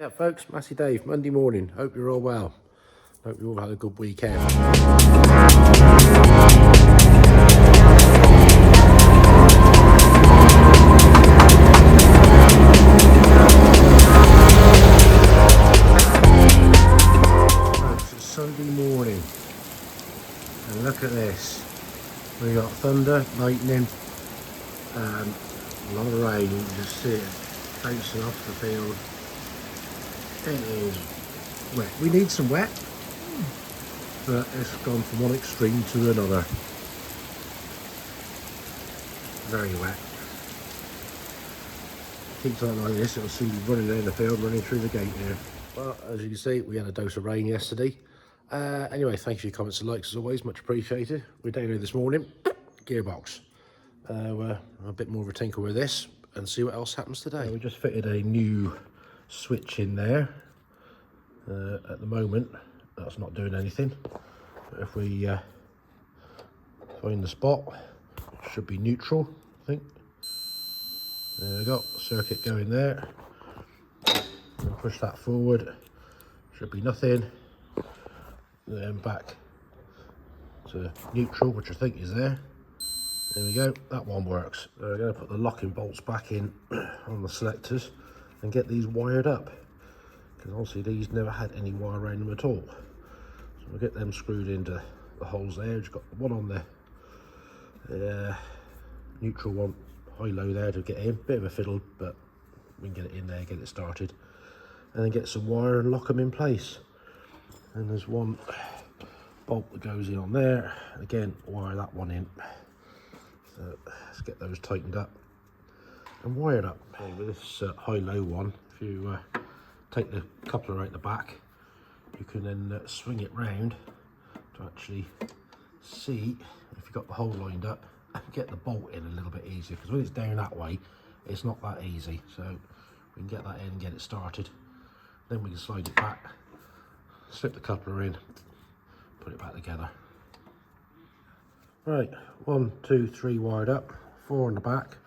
Yeah, folks, Massey Dave, Monday morning. Hope you're all well. Hope you all had a good weekend. Folks, it's Sunday morning, and look at this. We got thunder, lightning, and a lot of rain. You can just see it bouncing off the field. It is wet. We need some wet, but it's gone from one extreme to another. Very wet. Keeps on like this, it'll soon be running down the field, running through the gate here. Well, as you can see, we had a dose of rain yesterday. Anyway, thank you for your comments and likes as always, much appreciated. We're down here this morning, Gearbox. A bit more of a tinker with this and see what else happens today. We just fitted a new switch in there. At the moment, that's not doing anything. But if we find the spot, it should be neutral, I think. There we go, circuit going there. And push that forward, should be nothing. Then back to neutral, which I think is there. There we go, that one works. So we're going to put the locking bolts back in on the selectors and get these wired up, because obviously these never had any wire around them at all. So we'll get them screwed into the holes there. We've got one on the neutral one, high-low there to get in. Bit of a fiddle, but we can get it in there, get it started. And then get some wire and lock them in place. And there's one bolt that goes in on there. Again, wire that one in. So let's get those tightened up and wired up. Okay, with this high-low one, if you take the coupler out the back, you can then swing it round to actually see if you've got the hole lined up and get the bolt in a little bit easier, because when it's down that way it's not that easy. So we can get that in and get it started, then we can slide it back, slip the coupler in, put it back together. Right, 1, 2, 3 wired up, 4 on the back.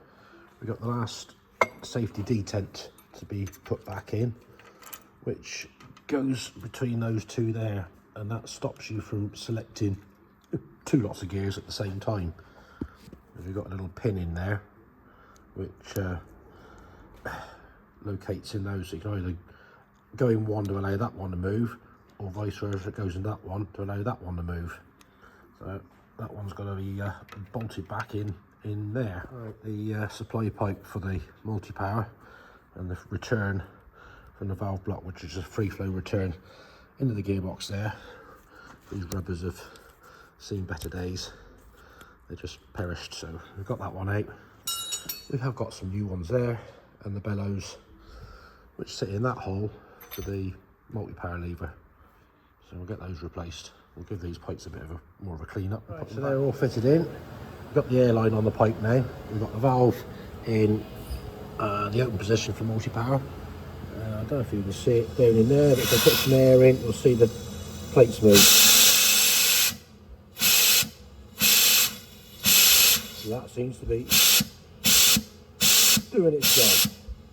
We've got the last safety detent to be put back in, which goes between those two there, and that stops you from selecting two lots of gears at the same time. We've got a little pin in there which locates in those, so you can either go in one to allow that one to move, or vice versa, it goes in that one to allow that one to move. So that one's got to be bolted back in there. Right, the supply pipe for the Multipower and the return from the valve block, which is a free flow return into the gearbox there. These rubbers have seen better days, they just perished, so we've got that one out. We have got some new ones there, and the bellows which sit in that hole for the Multipower lever, so we'll get those replaced. We'll give these pipes a bit of more of a clean up. Right, so they're all fitted in. We've got the air line on the pipe now. We've got the valve in the open position for Multipower. I don't know if you can see it down in there, but if I put some air in, you'll see the plates move. So that seems to be doing its job.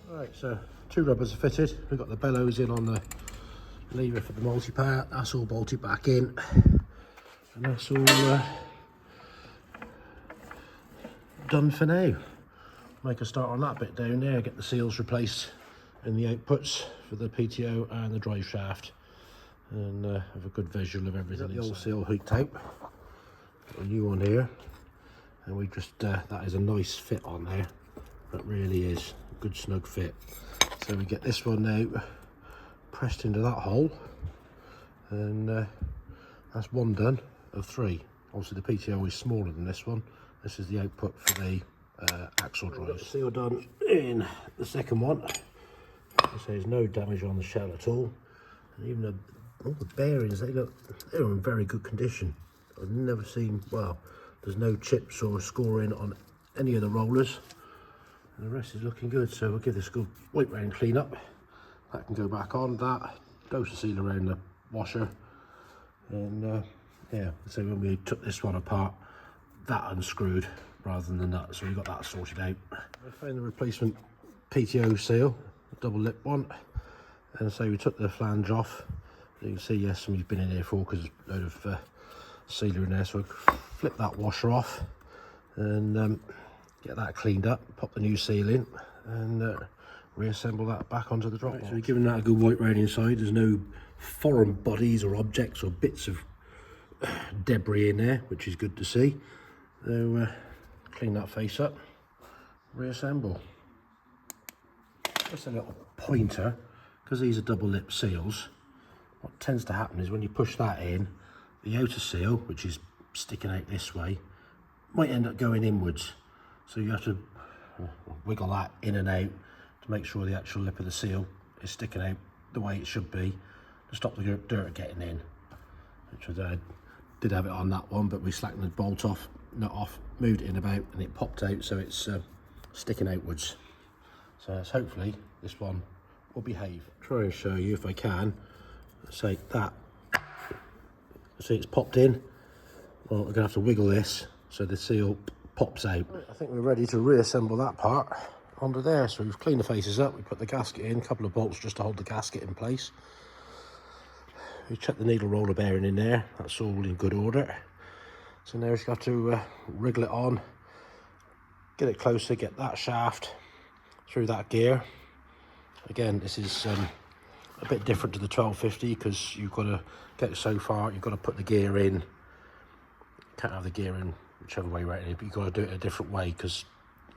Right, so 2 rubbers are fitted. We've got the bellows in on the lever for the Multipower. That's all bolted back in, and that's all done for now. Make a start on that bit down there, get the seals replaced and the outputs for the PTO and the drive shaft, and have a good visual of everything. The old seal hooked out, got a new one here, and we just that is a nice fit on there. That really is a good snug fit. So we get this one now pressed into that hole, and that's one done of 3. Obviously the PTO is smaller than this one. This is the output for the axle drives. Seal done in the second one. So there's no damage on the shell at all, and even all the bearings, they're in very good condition. I've never seen, well, there's no chips or scoring on any of the rollers, and the rest is looking good. So we'll give this a good wipe round clean up. That can go back on. That goes to seal around the washer, and yeah, so when we took this one apart, that unscrewed rather than the nut, so we got that sorted out. I found the replacement PTO seal, a double lip one, And so we took the flange off. You can see, yes, somebody's been in here for because there's a load of sealer in there. So I flip that washer off and get that cleaned up, pop the new seal in, and reassemble that back onto the drop box. So we're giving that a good wipe round inside. There's no foreign bodies or objects or bits of debris in there, which is good to see. So clean that face up, reassemble. Just a little pointer, because these are double lip seals. What tends to happen is when you push that in, the outer seal, which is sticking out this way, might end up going inwards. So you have to wiggle that in and out to make sure the actual lip of the seal is sticking out the way it should be to stop the dirt getting in. Which was, did have it on that one, but we slackened the bolt off, nut off, moved it in about, and it popped out, so it's sticking outwards. So it's hopefully this one will behave. Try and show you if I can. Say that. See, it's popped in. Well, we're gonna have to wiggle this so the seal pops out. I think we're ready to reassemble that part onto there. So we've cleaned the faces up, we put the gasket in, a couple of bolts just to hold the gasket in place. We checked the needle roller bearing in there, that's all in good order. So now we've got to wriggle it on, get it closer, get that shaft through that gear. Again, this is a bit different to the 1250 because you've got to get so far, you've got to put the gear in. Can't have the gear in whichever way right in, but you've got to do it a different way because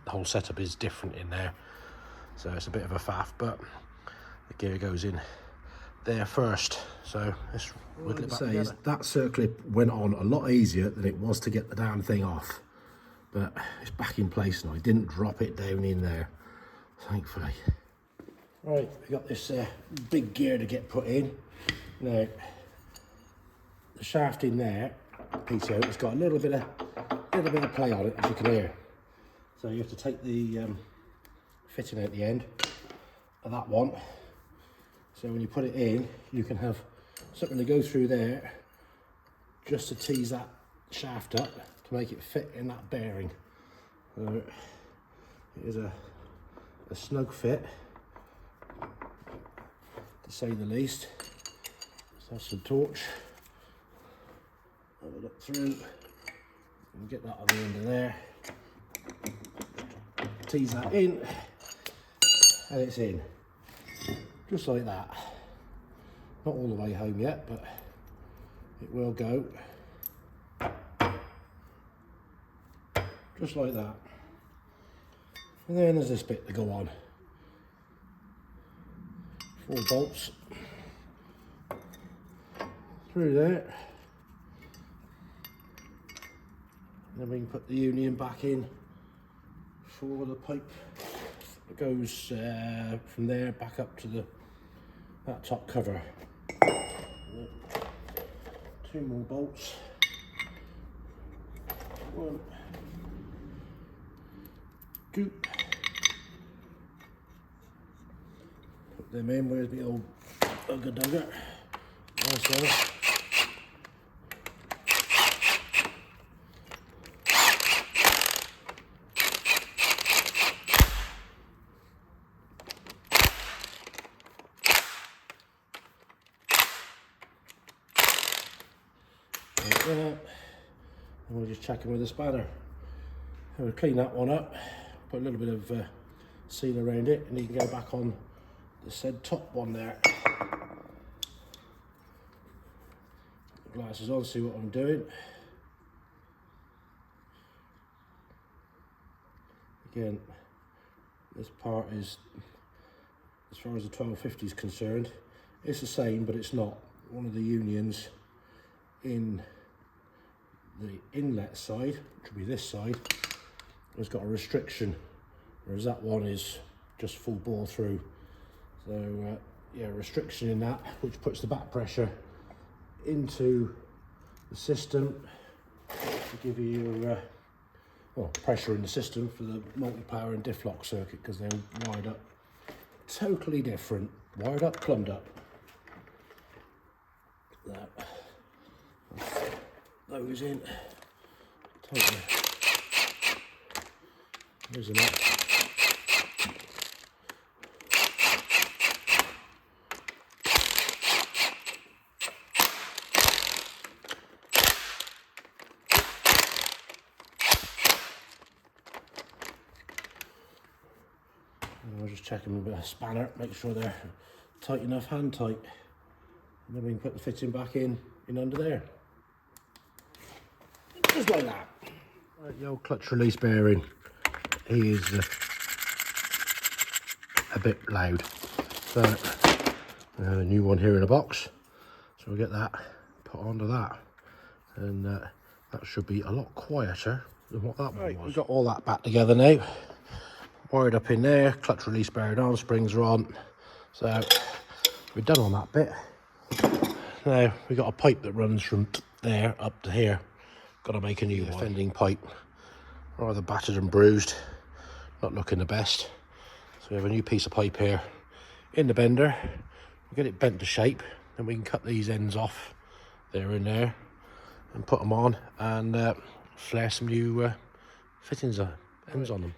the whole setup is different in there. So it's a bit of a faff, but the gear goes in there first. So let's wiggle it back together. That circlip went on a lot easier than it was to get the damn thing off, but it's back in place now. I didn't drop it down in there, thankfully. Right, we got this big gear to get put in. Now, the shaft in there, PTO, it's got a little bit of play on it, as you can hear. So you have to take the fitting out the end of that one. So when you put it in, you can have something to go through there just to tease that shaft up to make it fit in that bearing. So it is a snug fit, to say the least. So that's some torch. Have a look through and get that on the end of there. Tease that in, and it's in. Just like that. Not all the way home yet, but it will go. Just like that. And then there's this bit to go on. 4 bolts through there. And then we can put the union back in for the pipe that goes from there back up to that top cover. 2 more bolts. 1, 2. Put them in. Where's the old ugger dugger? Nice there. And we'll just check him with a spanner. And we'll clean that one up, put a little bit of seal around it, and you can go back on the said top one there. Glasses on, see what I'm doing. Again, this part is, as far as the 1250 is concerned, it's the same, but it's not. One of the unions in the inlet side, which will be this side, has got a restriction, whereas that one is just full bore through. So yeah, restriction in that, which puts the back pressure into the system to give you your well, pressure in the system for the multi-power and diff lock circuit, because they're wired up totally different, wired up, plumbed up. That those in totally. There's a nut. just checking with a spanner, make sure they're tight enough, hand tight. And then we can put the fitting back in under there. Just like that. Right, the old clutch release bearing, he is a bit loud. So we have a new one here in a box. So we'll get that put onto that. And that should be a lot quieter than what that one was. We've got all that back together now. Wired up in there, clutch release bearing on, springs are on. So we've done on that bit. Now we've got a pipe that runs from there up to here. Got to make a new fending pipe. Rather battered and bruised, not looking the best. So we have a new piece of pipe here in the bender. We'll get it bent to shape, then we can cut these ends off there and there and put them on and flare some new fittings ends on them.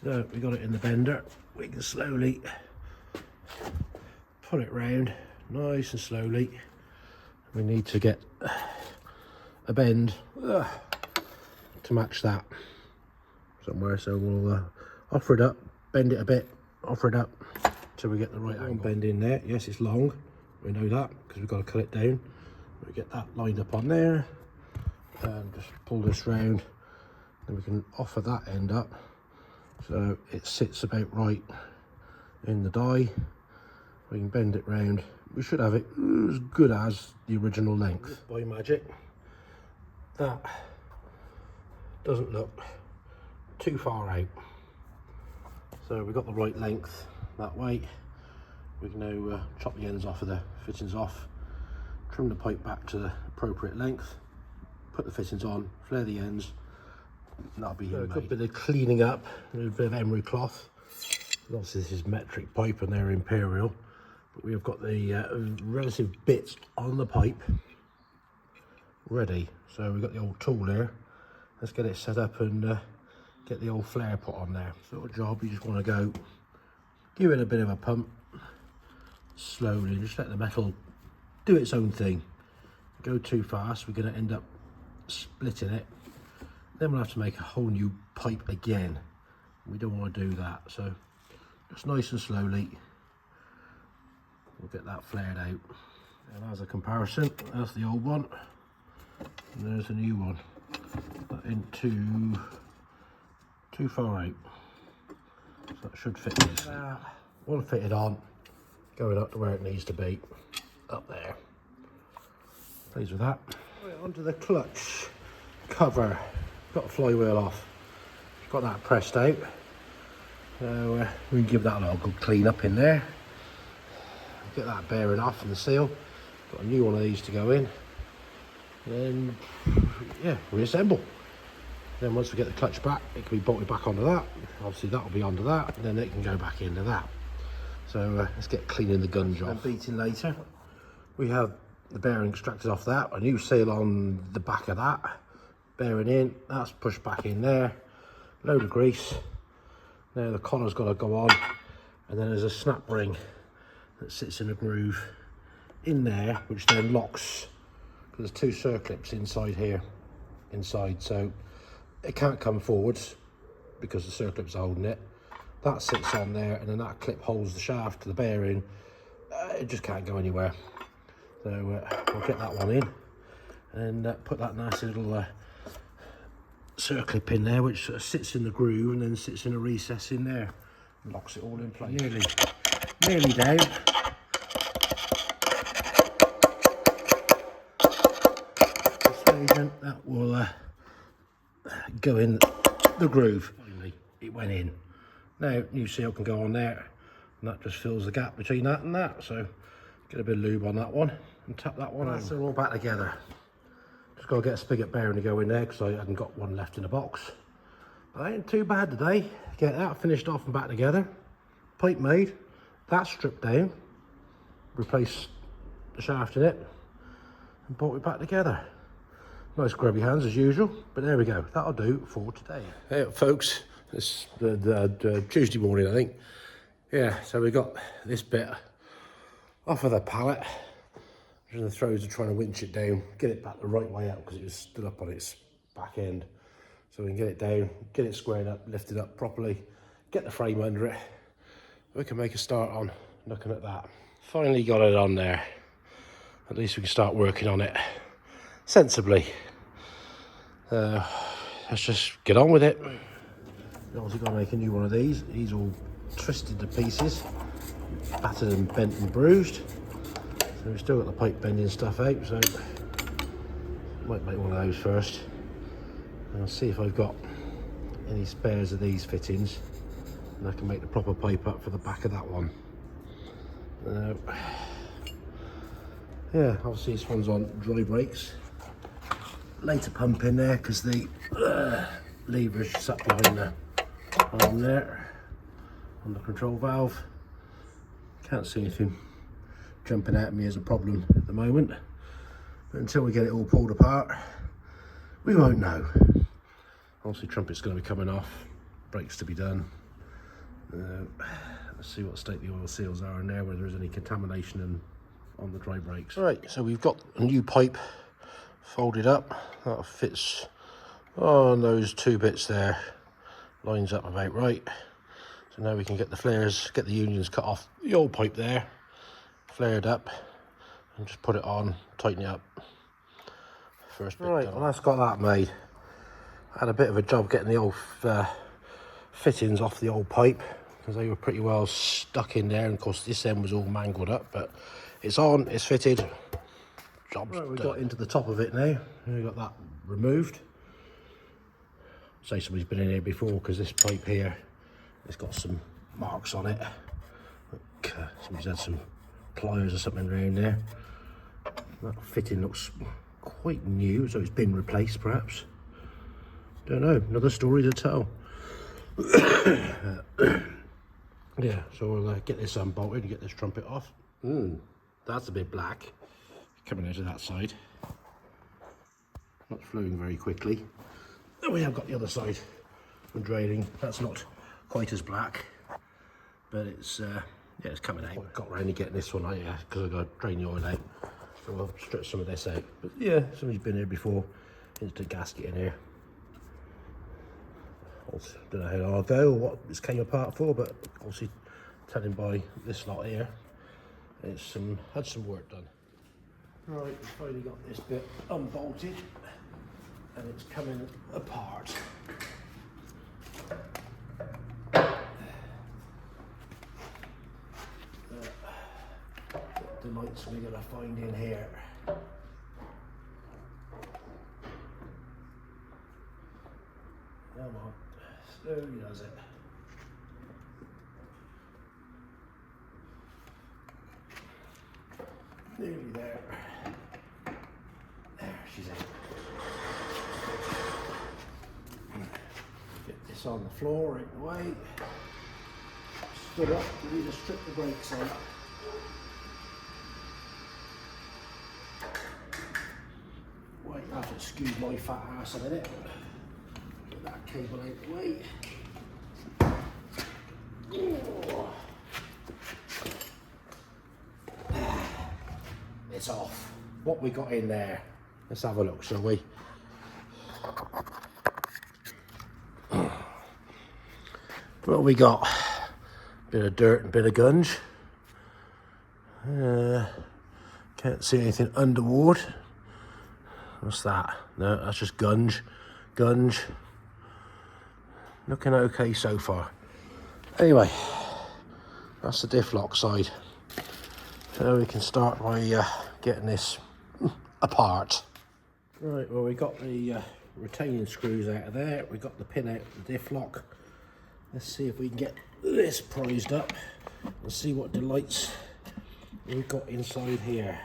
So we got it in the bender. We can slowly pull it round, nice and slowly. We need to get a bend to match that somewhere. So we'll offer it up, bend it a bit, offer it up till we get the right angle. Bend in there. Yes, it's long. We know that because we've got to cut it down. We get that lined up on there and just pull this round. Then we can offer that end up so it sits about right in the die. We can bend it round. We should have it as good as the original length. By magic, that doesn't look too far out. So we've got the right length that way. We can now chop the ends off of the fittings off, trim the pipe back to the appropriate length, put the fittings on, flare the ends, and that'll be a good bit of cleaning up, a bit of emery cloth. Obviously this is metric pipe and they're imperial, but we have got the relative bits on the pipe ready. So we've got the old tool here. Let's get it set up and get the old flare put on there. Sort of job, you just want to go, give it a bit of a pump, slowly, just let the metal do its own thing. Go too fast, we're going to end up splitting it. Then we'll have to make a whole new pipe again. We don't want to do that, so just nice and slowly we'll get that flared out. And as a comparison, that's the old one and there's the new one. That ain't too far out, so that should fit this. One fitted on, going up to where it needs to be, up there. Pleased with that. Right, onto the clutch cover. Got the flywheel off, got that pressed out. So we can give that a little good clean up in there. Get that bearing off and the seal. Got a new one of these to go in. Then yeah, reassemble. Then once we get the clutch back, it can be bolted back onto that. Obviously that'll be onto that, and then it can go back into that. So let's get cleaning the gunge off. And beating later. We have the bearing extracted off that, a new seal on the back of that. Bearing in, that's pushed back in there. Load of grease. Now the collar's got to go on, and then there's a snap ring that sits in a groove in there, which then locks, because there's two circlips inside here, so it can't come forwards because the circlips are holding it. That sits on there, and then that clip holds the shaft to the bearing. It just can't go anywhere. So we'll get that one in and put that nice little circlip in there, which sort of sits in the groove and then sits in a recess in there and locks it all in place. Nearly down. Persuasion, that will go in the groove. Finally, it went in. Now new seal can go on there, and that just fills the gap between that and that. So get a bit of lube on that one and tap that one. That's all back together. Just got to get a spigot bearing to go in there because I haven't got one left in the box. But ain't too bad today. Get that finished off and back together. Pipe made. That stripped down. Replace the shaft in it and brought it back together. Nice grubby hands as usual, but there we go. That'll do for today. Hey folks, it's the Tuesday morning, I think. Yeah, so we got this bit off of the pallet. In the throes of trying to winch it down, get it back the right way out because it was stood up on its back end. So we can get it down, get it squared up, lifted up properly, get the frame under it, we can make a start on looking at that. Finally got it on there. At least we can start working on it sensibly. Let's just get on with it. We've obviously got to make a new one of these. He's all twisted to pieces, battered and bent and bruised. So we've still got the pipe bending stuff out, so might make one of those first. And I'll see if I've got any spares of these fittings, and I can make the proper pipe up for the back of that one. Yeah, obviously this one's on dry brakes. Later pump in there because the lever's sat behind the arm there on the control valve. Can't see anything jumping out at me as a problem at the moment, but until we get it all pulled apart, we won't know. Obviously trumpet's going to be coming off, brakes to be done. Let's see what state the oil seals are in there, whether there's any contamination on the dry brakes. Right, so we've got a new pipe folded up. That fits on those two bits there. Lines up about right. So now we can get the flares, get the unions cut off the old pipe there, flared up, and just put it on, tighten it up. First bit done. Well, that's got that made. I had a bit of a job getting the old fittings off the old pipe because they were pretty well stuck in there, and of course this end was all mangled up, but it's on, it's fitted, job's done. We've got into the top of it now, we've got that removed. Say somebody's been in here before because this pipe here, it's got some marks on it. Look, somebody's had some pliers or something around there. That fitting looks quite new, so it's been replaced perhaps. Don't know, another story to tell. Yeah, so we'll get this unbolted and get this trumpet off. That's a bit black coming out of that side. Not flowing very quickly. And we have got the other side from draining. That's not quite as black, but it's yeah, it's coming out. Got around to getting this one out, yeah, because I've got to drain the oil out. So we'll strip some of this out. But yeah, somebody's been here before. Into the gasket in here. Don't know how long ago or what this came apart for, but obviously telling by this lot here, it's had some work done. Right, we've finally got this bit unbolted and it's coming apart. The lights we're going to find in here. Come on, slowly does it. Nearly there. There, she's in. Get this on the floor right away. Stood up, we need to strip the brakes out. Wait, I have to excuse my fat ass a minute. Get that cable out the way. Oh. It's off. What we got in there? Let's have a look, shall we? What we got? Bit of dirt and bit of gunge. Can't see anything underward. What's that? No, that's just gunge. Gunge. Looking okay so far. Anyway, that's the diff lock side. So we can start by getting this apart. Right, well we got the retaining screws out of there. We got the pin out of the diff lock. Let's see if we can get this prised up and see what delights we've got inside here.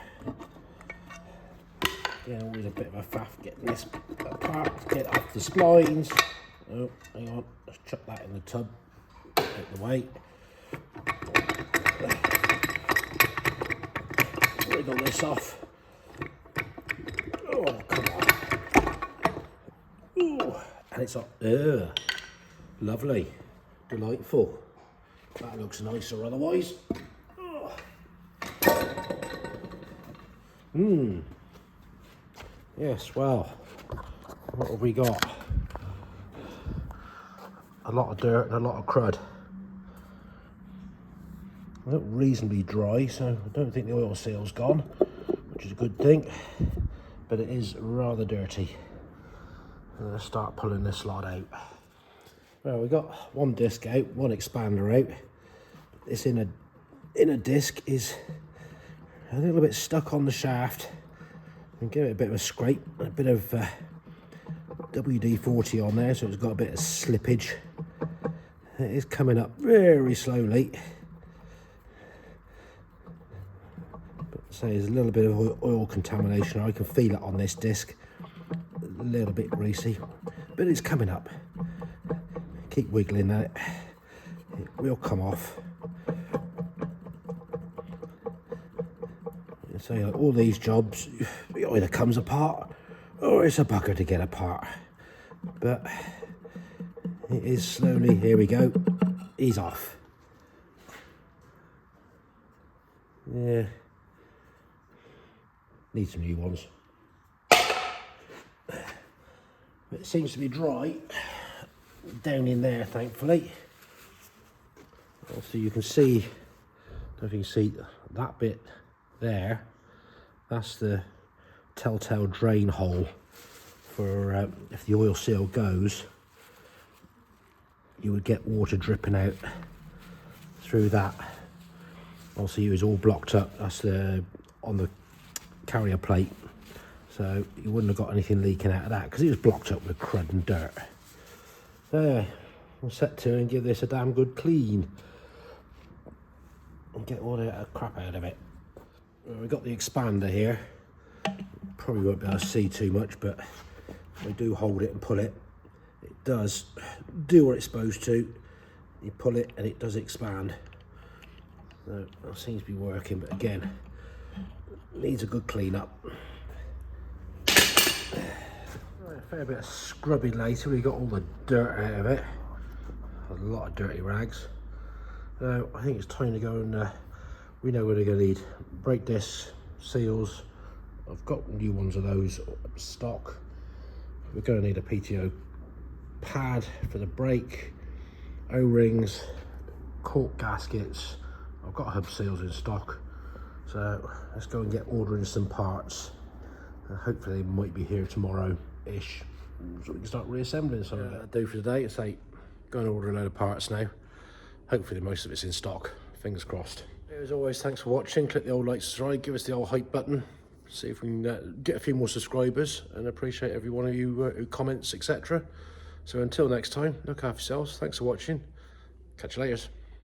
Yeah, always a bit of a faff getting this apart, get off the splines. Oh, hang on, let's chuck that in the tub, out the way. Wiggle this off. Oh, come on. Ooh, and it's up. Lovely. Delightful. That looks nicer otherwise. Oh. Yes, well, what have we got? A lot of dirt and a lot of crud. They look reasonably dry, so I don't think the oil seal's gone, which is a good thing, but it is rather dirty. I'm going to start pulling this lot out. Well, we've got one disc out, one expander out. This inner disc is a little bit stuck on the shaft. And give it a bit of a scrape, a bit of WD-40 on there, so it's got a bit of slippage. It is coming up very slowly. But say there's a little bit of oil contamination. I can feel it on this disc. A little bit greasy, but it's coming up. Keep wiggling that. It will come off. So like all these jobs, it either comes apart or it's a bugger to get apart. But it is slowly, here we go, he's off. Yeah, need some new ones. But it seems to be dry down in there, thankfully. So you can see, I don't know if you can see that bit there. That's the telltale drain hole for if the oil seal goes, you would get water dripping out through that. Also, it was all blocked up. That's on the carrier plate, so you wouldn't have got anything leaking out of that because it was blocked up with crud and dirt. So yeah, we'll set to and give this a damn good clean and get all the crap out of it. We've got the expander here. Probably won't be able to see too much, but we do hold it and pull it. It does do what it's supposed to. You pull it and it does expand. So that seems to be working, but again, needs a good clean up. Right, a fair bit of scrubbing later. We got all the dirt out of it. A lot of dirty rags. So I think it's time to go and we know what we're going to need. Brake discs, seals. I've got new ones of those stock. We're going to need a PTO pad for the brake, O-rings, cork gaskets. I've got hub seals in stock. So let's go and get ordering some parts. Hopefully they might be here tomorrow-ish, so we can start reassembling some of it. That'll do for today. It's like go and order a load of parts now. Hopefully most of it's in stock. Fingers crossed. As always, thanks for watching. Click the old like, subscribe, give us the old hype button. See if we can get a few more subscribers, and appreciate every one of you who comments, etc. So until next time, look after yourselves. Thanks for watching. Catch you later.